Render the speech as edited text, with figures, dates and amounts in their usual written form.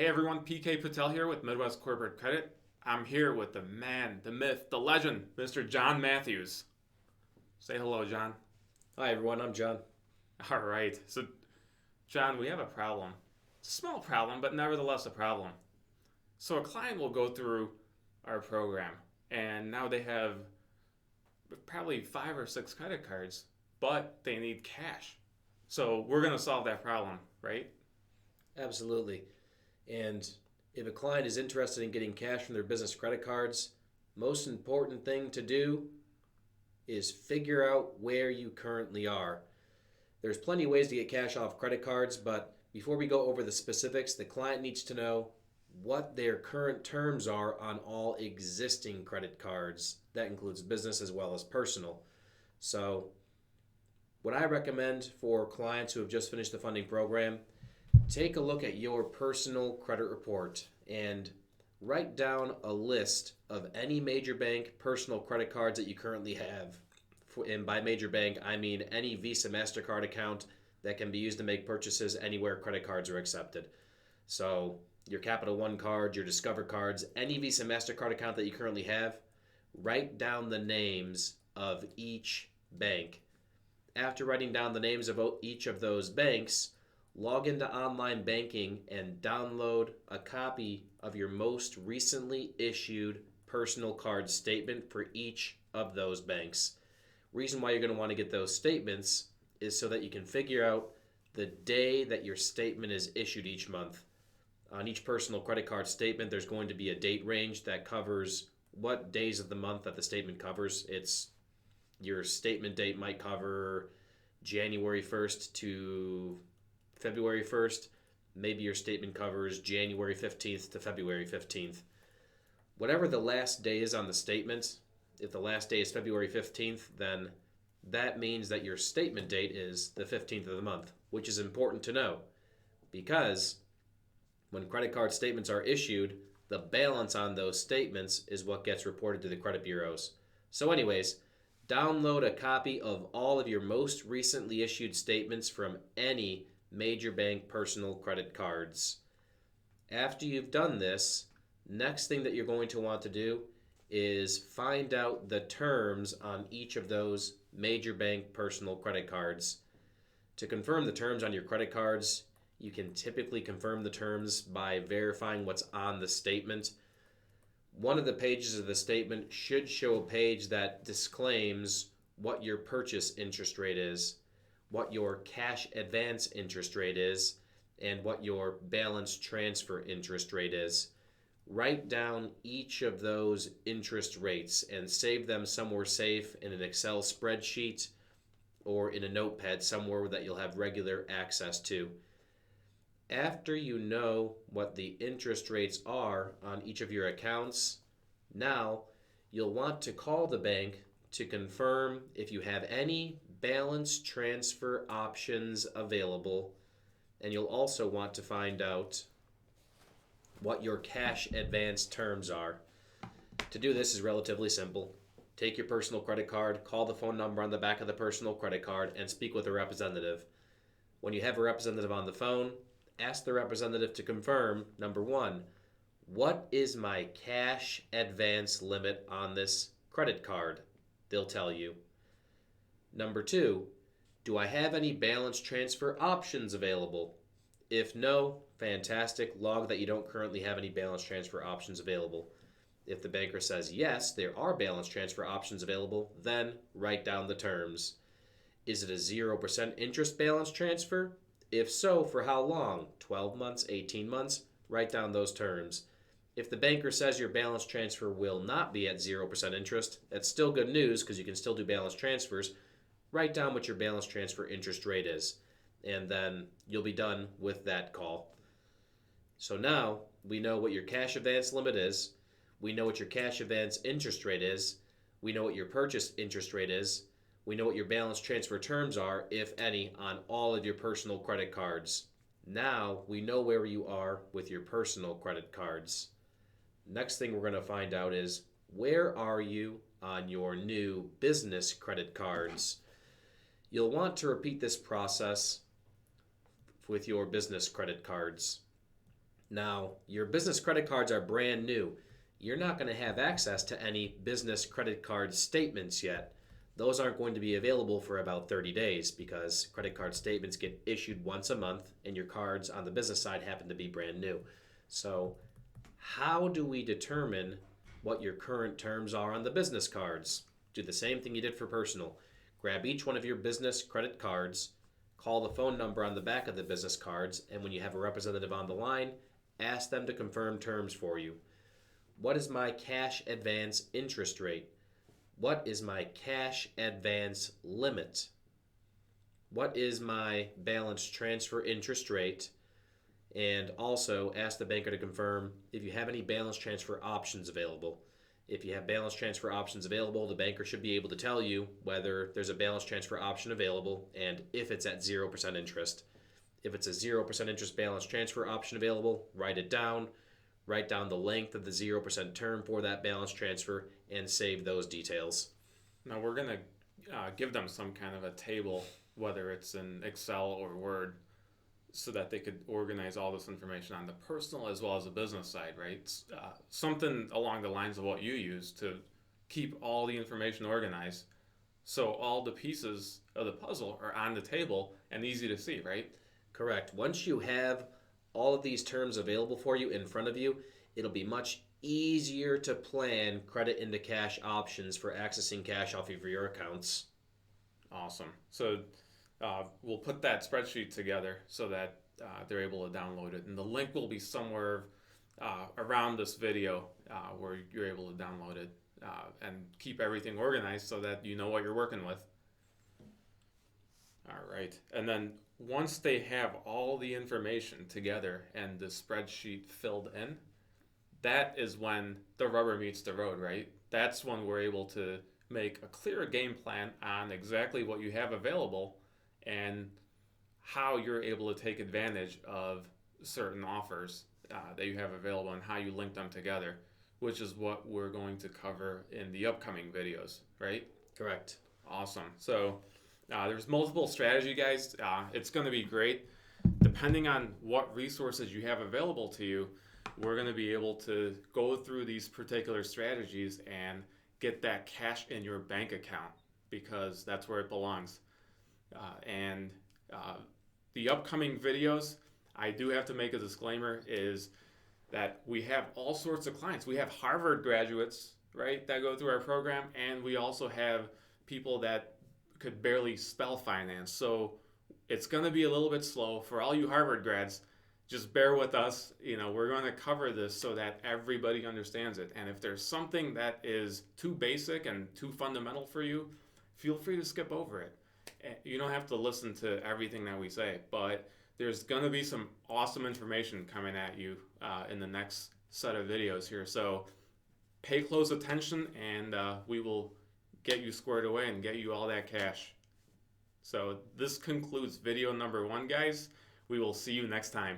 Hey everyone, PK Patel here with Midwest Corporate Credit. I'm here with the man, the myth, the legend, Mr. John Matthews. Say hello, John. Hi everyone, I'm John. All right. So, John, we have a problem. It's a small problem, but nevertheless a problem. So, a client will go through our program, and now they have probably 5 or 6 credit cards, but they need cash. So, we're going to solve that problem, right? Absolutely. And if a client is interested in getting cash from their business credit cards, most important thing to do is figure out where you currently are. There's plenty of ways to get cash off credit cards, but before we go over the specifics, the client needs to know what their current terms are on all existing credit cards. That includes business as well as personal. So, what I recommend for clients who have just finished the funding program, take a look at your personal credit report and write down a list of any major bank personal credit cards that you currently have. And by major bank, I mean any Visa MasterCard account that can be used to make purchases anywhere credit cards are accepted. So, your Capital One card, your Discover cards, any Visa MasterCard account that you currently have, write down the names of each bank. After writing down the names of each of those banks, log into online banking and download a copy of your most recently issued personal card statement for each of those banks. Reason why you're going to want to get those statements is so that you can figure out the day that your statement is issued each month. On each personal credit card statement, there's going to be a date range that covers what days of the month that the statement covers. It's your statement date might cover January 1st to February 1st. Maybe your statement covers January 15th to February 15th. Whatever the last day is on the statement, if the last day is February 15th, then that means that your statement date is the 15th of the month, which is important to know because when credit card statements are issued, the balance on those statements is what gets reported to the credit bureaus. So anyways, download a copy of all of your most recently issued statements from any major bank personal credit cards. After you've done this, next thing that you're going to want to do is find out the terms on each of those major bank personal credit cards. To confirm the terms on your credit cards, you can typically confirm the terms by verifying what's on the statement. One of the pages of the statement should show a page that disclaims what your purchase interest rate is, what your cash advance interest rate is, and what your balance transfer interest rate is. Write down each of those interest rates and save them somewhere safe in an Excel spreadsheet or in a notepad somewhere that you'll have regular access to. After you know what the interest rates are on each of your accounts, now you'll want to call the bank to confirm if you have any balance transfer options available, and you'll also want to find out what your cash advance terms are. To do this is relatively simple. Take your personal credit card, call the phone number on the back of the personal credit card, and speak with a representative. When you have a representative on the phone, ask the representative to confirm, number one, what is my cash advance limit on this credit card? They'll tell you. Number two, do I have any balance transfer options available? If no, fantastic. Log that you don't currently have any balance transfer options available. If the banker says yes, there are balance transfer options available, then write down the terms. Is it a 0% interest balance transfer? If so, for how long? 12 months, 18 months? Write down those terms. If the banker says your balance transfer will not be at 0% interest, that's still good news because you can still do balance transfers. Write down what your balance transfer interest rate is, and then you'll be done with that call. So now we know what your cash advance limit is. We know what your cash advance interest rate is. We know what your purchase interest rate is. We know what your balance transfer terms are, if any, on all of your personal credit cards. Now we know where you are with your personal credit cards. Next thing we're going to find out is, where are you on your new business credit cards? You'll want to repeat this process with your business credit cards. Now, your business credit cards are brand new. You're not going to have access to any business credit card statements yet. Those aren't going to be available for about 30 days because credit card statements get issued once a month and your cards on the business side happen to be brand new. So, how do we determine what your current terms are on the business cards? Do the same thing you did for personal. Grab each one of your business credit cards, call the phone number on the back of the business cards, and when you have a representative on the line, ask them to confirm terms for you. What is my cash advance interest rate? What is my cash advance limit? What is my balance transfer interest rate? And also ask the banker to confirm if you have any balance transfer options available. If you have balance transfer options available, the banker should be able to tell you whether there's a balance transfer option available and if it's at 0% interest. If it's a 0% interest balance transfer option available, write it down. Write down the length of the 0% term for that balance transfer and save those details. Now we're going to give them some kind of a table, whether it's in Excel or Word, so that they could organize all this information on the personal as well as the business side, right? Something along the lines of what you use to keep all the information organized, so all the pieces of the puzzle are on the table and easy to see, right? Correct. Once you have all of these terms available for you in front of you, it'll be much easier to plan credit into cash options for accessing cash off of your accounts. Awesome. So we'll put that spreadsheet together so that they're able to download it. And the link will be somewhere around this video where you're able to download it and keep everything organized so that you know what you're working with. All right. And then once they have all the information together and the spreadsheet filled in, that is when the rubber meets the road, right? That's when we're able to make a clear game plan on exactly what you have available and how you're able to take advantage of certain offers that you have available and how you link them together, which is what we're going to cover in the upcoming videos, right? Correct. Awesome. So there's multiple strategy guys. It's going to be great. Depending on what resources you have available to you, we're going to be able to go through these particular strategies and get that cash in your bank account because that's where it belongs. And the upcoming videos, I do have to make a disclaimer, is that we have all sorts of clients. We have Harvard graduates, right, that go through our program, and we also have people that could barely spell finance. So it's going to be a little bit slow. For all you Harvard grads, just bear with us. We're going to cover this so that everybody understands it. And if there's something that is too basic and too fundamental for you, feel free to skip over it. You don't have to listen to everything that we say, but there's going to be some awesome information coming at you in the next set of videos here. So pay close attention and we will get you squared away and get you all that cash. So this concludes video number 1, guys. We will see you next time.